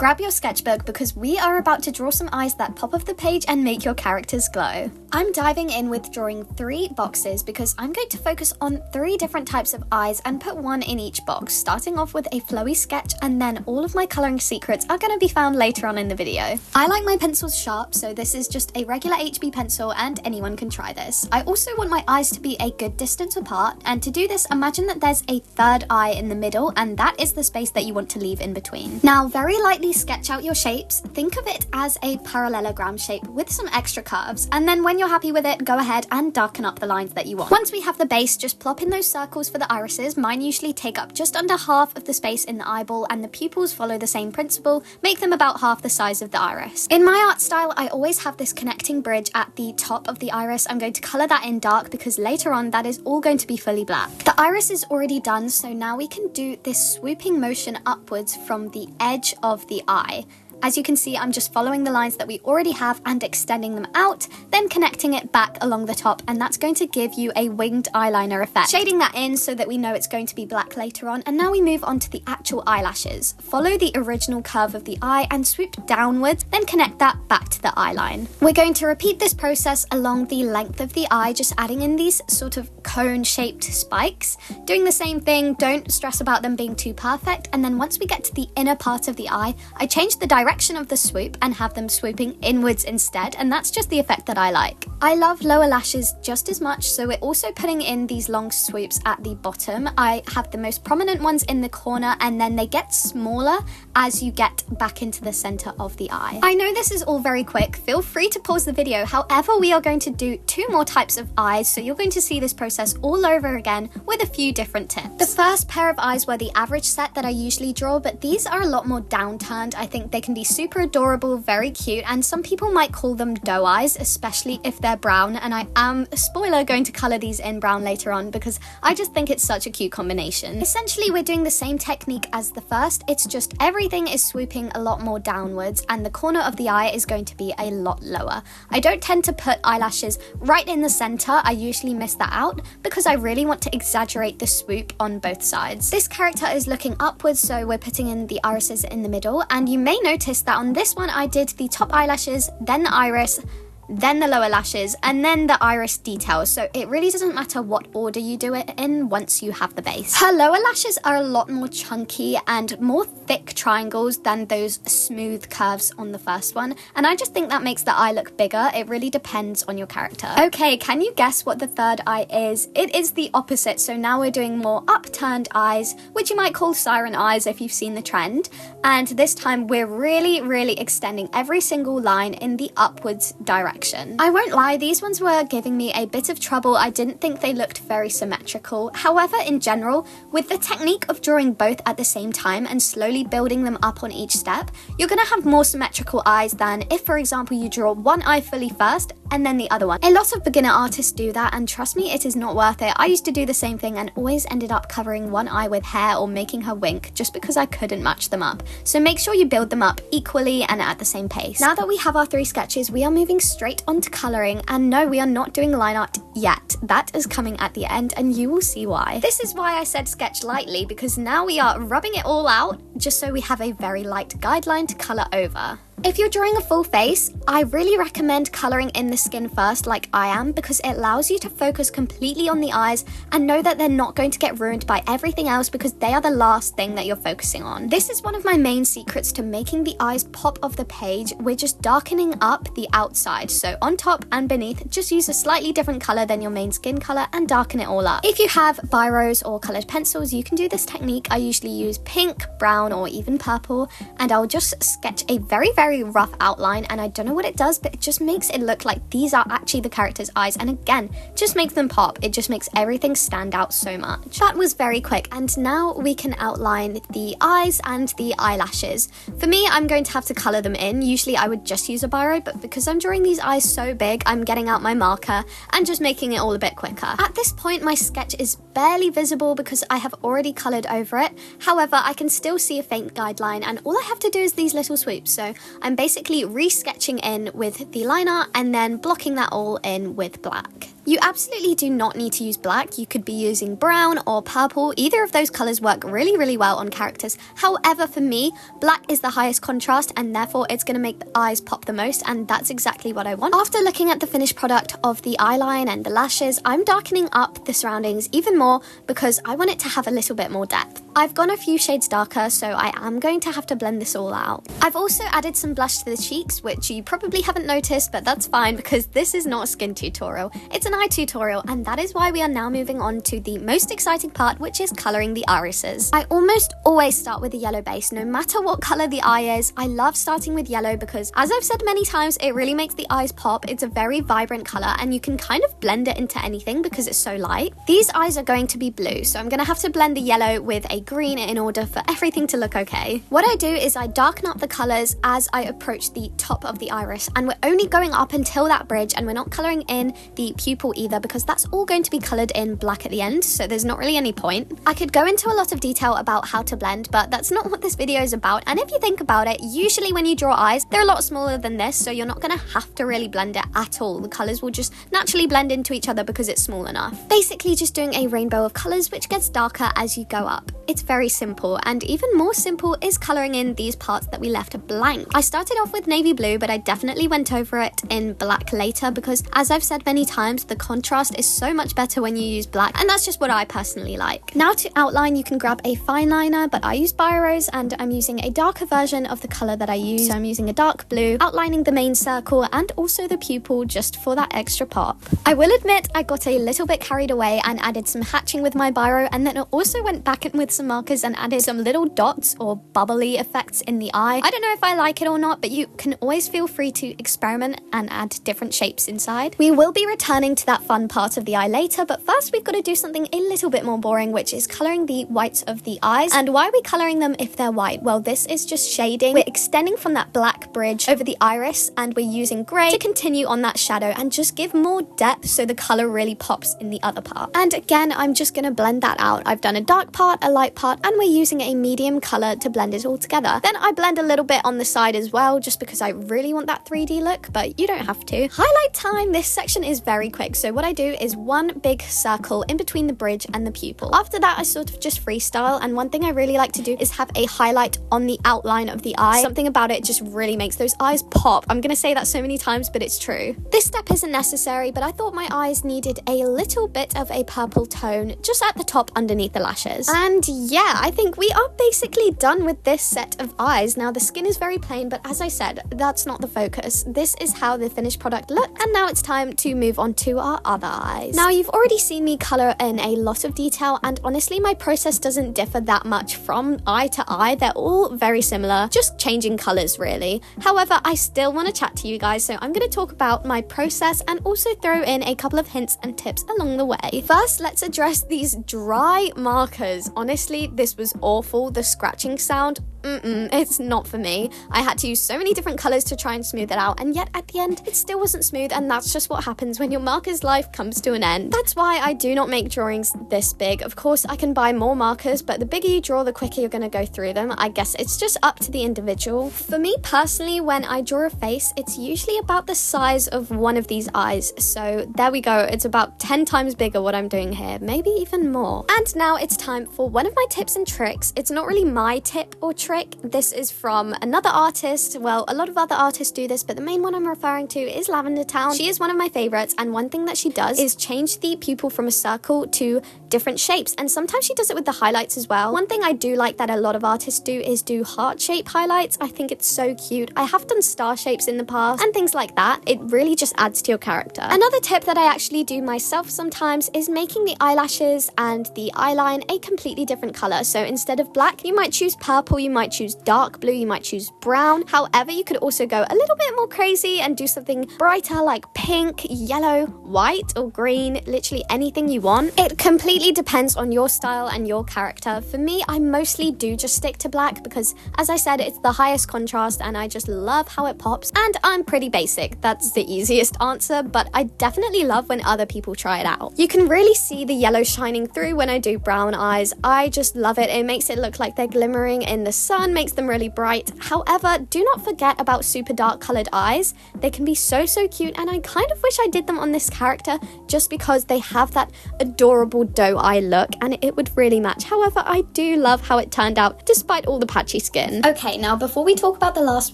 Grab your sketchbook because we are about to draw some eyes that pop off the page and make your characters glow. I'm diving in with drawing 3 boxes because I'm going to focus on 3 different types of eyes and put one in each box, starting off with a flowy sketch, and then all of my colouring secrets are going to be found later on in the video. I like my pencils sharp, so this is just a regular HB pencil and anyone can try this. I also want my eyes to be a good distance apart, and to do this, imagine that there's a third eye in the middle, and that is the space that you want to leave in between. Now, very lightly sketch out your shapes. Think of it as a parallelogram shape with some extra curves, and then when you're happy with it, go ahead and darken up the lines that you want. Once we have the base, just plop in those circles for the irises. Mine usually take up just under half of the space in the eyeball, and the pupils follow the same principle, make them about half the size of the iris. In my art style, I always have this connecting bridge at the top of the iris. I'm going to colour that in dark because later on that is all going to be fully black. The iris is already done, so now we can do this swooping motion upwards from the edge of the eye. As you can see, I'm just following the lines that we already have and extending them out, then connecting it back along the top, and that's going to give you a winged eyeliner effect. Shading that in so that we know it's going to be black later on, and now we move on to the actual eyelashes. Follow the original curve of the eye and swoop downwards, then connect that back to the eyeline. We're going to repeat this process along the length of the eye, just adding in these sort of cone-shaped spikes. Doing the same thing, don't stress about them being too perfect, and then once we get to the inner part of the eye, I change the direction of the swoop and have them swooping inwards instead, and that's just the effect that I like. I love lower lashes just as much, so we're also putting in these long swoops at the bottom. I have the most prominent ones in the corner, and then they get smaller as you get back into the center of the eye. I know this is all very quick, feel free to pause the video. However, we are going to do 2 more types of eyes, so you're going to see this process all over again with a few different tips. The first pair of eyes were the average set that I usually draw, but these are a lot more downturned. I think they can be super adorable, very cute, and some people might call them doe eyes, especially if they're brown, and I am, spoiler, going to colour these in brown later on because I just think it's such a cute combination. Essentially, we're doing the same technique as the first, it's just everything is swooping a lot more downwards and the corner of the eye is going to be a lot lower. I don't tend to put eyelashes right in the centre, I usually miss that out because I really want to exaggerate the swoop on both sides. This character is looking upwards, so we're putting in the irises in the middle, and you may notice that on this one I did the top eyelashes, then the iris, then the lower lashes, and then the iris details, so it really doesn't matter what order you do it in once you have the base. Her lower lashes are a lot more chunky and more thick triangles than those smooth curves on the first one, and I just think that makes the eye look bigger. It really depends on your character. Okay, can you guess what the third eye is? It is the opposite, so now we're doing more upturned eyes, which you might call siren eyes if you've seen the trend, and this time we're really extending every single line in the upwards direction. I won't lie, these ones were giving me a bit of trouble. I didn't think they looked very symmetrical. However, in general, with the technique of drawing both at the same time and slowly building them up on each step, you're going to have more symmetrical eyes than if, for example, you draw one eye fully first and then the other one. A lot of beginner artists do that, and trust me, it is not worth it. I used to do the same thing and always ended up covering one eye with hair or making her wink just because I couldn't match them up. So make sure you build them up equally and at the same pace. Now that we have our 3 sketches, we are moving straight onto colouring, and no, we are not doing line art yet. That is coming at the end, and you will see why. This is why I said sketch lightly, because now we are rubbing it all out just so we have a very light guideline to colour over. If you're drawing a full face, I really recommend colouring in the skin first like I am, because it allows you to focus completely on the eyes and know that they're not going to get ruined by everything else because they are the last thing that you're focusing on. This is one of my main secrets to making the eyes pop off the page. We're just darkening up the outside, so on top and beneath, just use a slightly different colour than your main skin colour and darken it all up. If you have biros or coloured pencils, you can do this technique. I usually use pink, brown, or even purple, and I'll just sketch a very rough outline, and I don't know what it does, but it just makes it look like these are actually the character's eyes, and again, just makes them pop. It just makes everything stand out so much. That was very quick, and now we can outline the eyes and the eyelashes. For me, I'm going to have to colour them in. Usually I would just use a biro, but because I'm drawing these eyes so big, I'm getting out my marker and just making it all a bit quicker. At this point, my sketch is barely visible because I have already coloured over it. However, I can still see a faint guideline, and all I have to do is these little swoops, so I'm basically re-sketching in with the liner and then blocking that all in with black. You absolutely do not need to use black. You could be using brown or purple. Either of those colors work really, really well on characters. However, for me, black is the highest contrast and therefore it's going to make the eyes pop the most, and that's exactly what I want. After looking at the finished product of the eyeline and the lashes, I'm darkening up the surroundings even more because I want it to have a little bit more depth. I've gone a few shades darker, so I am going to have to blend this all out. I've also added some blush to the cheeks, which you probably haven't noticed, but that's fine because this is not a skin tutorial. It's an eye tutorial, and that is why we are now moving on to the most exciting part, which is colouring the irises. I almost always start with a yellow base, no matter what colour the eye is. I love starting with yellow because, as I've said many times, it really makes the eyes pop. It's a very vibrant colour, and you can kind of blend it into anything because it's so light. These eyes are going to be blue, so I'm going to have to blend the yellow with a green in order for everything to look okay. What I do is I darken up the colours as I approach the top of the iris, and we're only going up until that bridge, and we're not colouring in the pupil either because that's all going to be coloured in black at the end, so there's not really any point. I could go into a lot of detail about how to blend, but that's not what this video is about, and if you think about it, usually when you draw eyes, they're a lot smaller than this, so you're not going to have to really blend it at all. The colours will just naturally blend into each other because it's small enough. Basically just doing a rainbow of colours which gets darker as you go up. It's very simple, and even more simple is colouring in these parts that we left blank. I started off with navy blue, but I definitely went over it in black later because, as I've said many times, the contrast is so much better when you use black, and that's just what I personally like. Now to outline, you can grab a fine liner, but I use biros and I'm using a darker version of the colour that I use. So I'm using a dark blue, outlining the main circle and also the pupil just for that extra pop. I will admit I got a little bit carried away and added some hatching with my biro, and then I also went back in with some markers and added some little dots or bubbly effects in the eye. I don't know if I like it or not, but you can always feel free to experiment and add different shapes inside. We will be returning to that fun part of the eye later, but first we've got to do something a little bit more boring, which is colouring the whites of the eyes. And why are we colouring them if they're white? Well, this is just shading. We're extending from that black bridge over the iris, and we're using grey to continue on that shadow and just give more depth so the colour really pops in the other part. And again, I'm just going to blend that out. I've done a dark part, a light part, and we're using a medium colour to blend it all together. Then I blend a little bit on the side as well, just because I really want that 3D look, but you don't have to. Highlight time. This section is very quick, so what I do is one big circle in between the bridge and the pupil. After that, I sort of just freestyle, and one thing I really like to do is have a highlight on the outline of the eye. Something about it just really makes those eyes pop. I'm gonna say that so many times, but it's true. This step isn't necessary, but I thought my eyes needed a little bit of a purple tone just at the top underneath the lashes. And yeah, I think we are basically done with this set of eyes. Now the skin is very plain, but as I said, that's not the focus. This is how the finished product looks, and now it's time to move on to our other eyes. Now you've already seen me colour in a lot of detail, and honestly my process doesn't differ that much from eye to eye. They're all very similar, just changing colours really. However, I still want to chat to you guys, so I'm going to talk about my process and also throw in a couple of hints and tips along the way. First, let's address these dry markers. Honestly, this was awful. The scratching sound, it's not for me. I had to use so many different colours to try and smooth it out, and yet at the end it still wasn't smooth, and that's just what happens when your marker's life comes to an end. That's why I do not make drawings this big. Of course I can buy more markers, but the bigger you draw, the quicker you're going to go through them. I guess it's just up to the individual. For me personally, when I draw a face, it's usually about the size of one of these eyes. So there we go, it's about 10 times bigger what I'm doing here, maybe even more. And now it's time for one of my tips and tricks. It's not really my tip or trick. This is from another artist. Well, a lot of other artists do this, but the main one I'm referring to is Lavender Town. She is one of my favorites, and one thing that she does is change the pupil from a circle to different shapes, and sometimes she does it with the highlights as well. One thing I do like that a lot of artists do is do heart shape highlights. I think it's so cute. I have done star shapes in the past and things like that. It really just adds to your character. Another tip that I actually do myself sometimes is making the eyelashes and the eyeline a completely different color. So instead of black, you might choose purple, you might choose dark blue, you might choose brown. However, you could also go a little bit more crazy and do something brighter like pink, yellow, white, or green, literally anything you want. It completely depends on your style and your character. For me, I mostly do just stick to black because, as I said, it's the highest contrast and I just love how it pops, and I'm pretty basic. That's the easiest answer, but I definitely love when other people try it out. You can really see the yellow shining through when I do brown eyes. I just love it. It makes it look like they're glimmering in the sun sun makes them really bright. However, do not forget about super dark colored eyes. They can be so cute, and I kind of wish I did them on this character just because they have that adorable doe eye look and it would really match. However, I do love how it turned out despite all the patchy skin. Okay, now before we talk about the last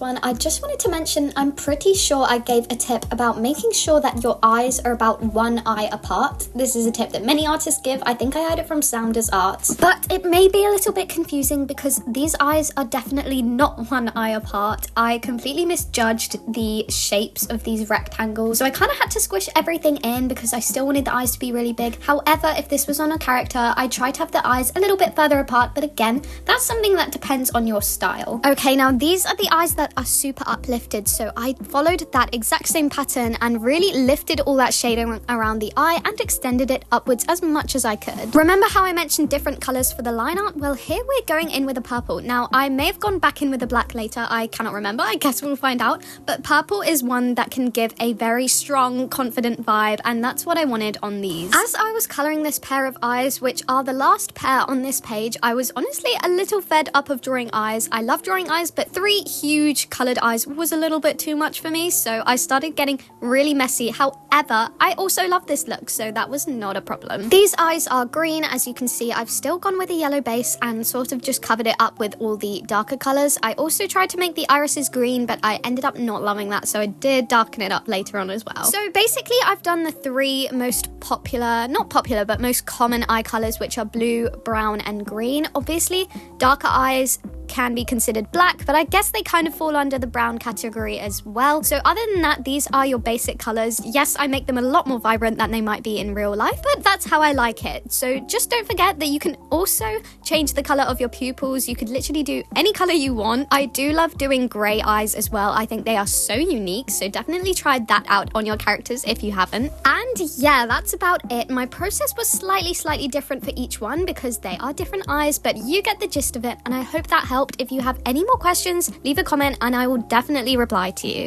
one, I just wanted to mention I'm pretty sure I gave a tip about making sure that your eyes are about one eye apart. This is a tip that many artists give. I think I heard it from Sounders Arts, but it may be a little bit confusing because these eyes are definitely not one eye apart. I completely misjudged the shapes of these rectangles, so I kind of had to squish everything in because I still wanted the eyes to be really big. However, if this was on a character, I tried to have the eyes a little bit further apart, but again, that's something that depends on your style. Okay, now these are the eyes that are super uplifted, so I followed that exact same pattern and really lifted all that shading around the eye and extended it upwards as much as I could. Remember how I mentioned different colors for the line art? Well, here we're going in with a purple. Now, I may have gone back in with a black later. I cannot remember. I guess we'll find out. But purple is one that can give a very strong, confident vibe, and that's what I wanted on these. As I was coloring this pair of eyes, which are the last pair on this page, I was honestly a little fed up of drawing eyes. I love drawing eyes, but 3 huge colored eyes was a little bit too much for me, so I started getting really messy. However, I also love this look, so that was not a problem. These eyes are green. As you can see, I've still gone with a yellow base and sort of just covered it up with all the darker colors. I also tried to make the irises green, but I ended up not loving that, so I did darken it up later on as well. So basically, I've done the 3 most most common eye colors, which are blue, brown, and green. Obviously, darker eyes can be considered black, but I guess they kind of fall under the brown category as well. So other than that, these are your basic colors. Yes, I make them a lot more vibrant than they might be in real life, but that's how I like it. So just don't forget that you can also change the color of your pupils. You could literally do any color you want. I do love doing gray eyes as well. I think they are so unique, so definitely try that out on your characters if you haven't. And yeah, that's about it. My process was slightly different for each one because they are different eyes, but you get the gist of it, and I hope that helped. If you have any more questions, leave a comment and I will definitely reply to you.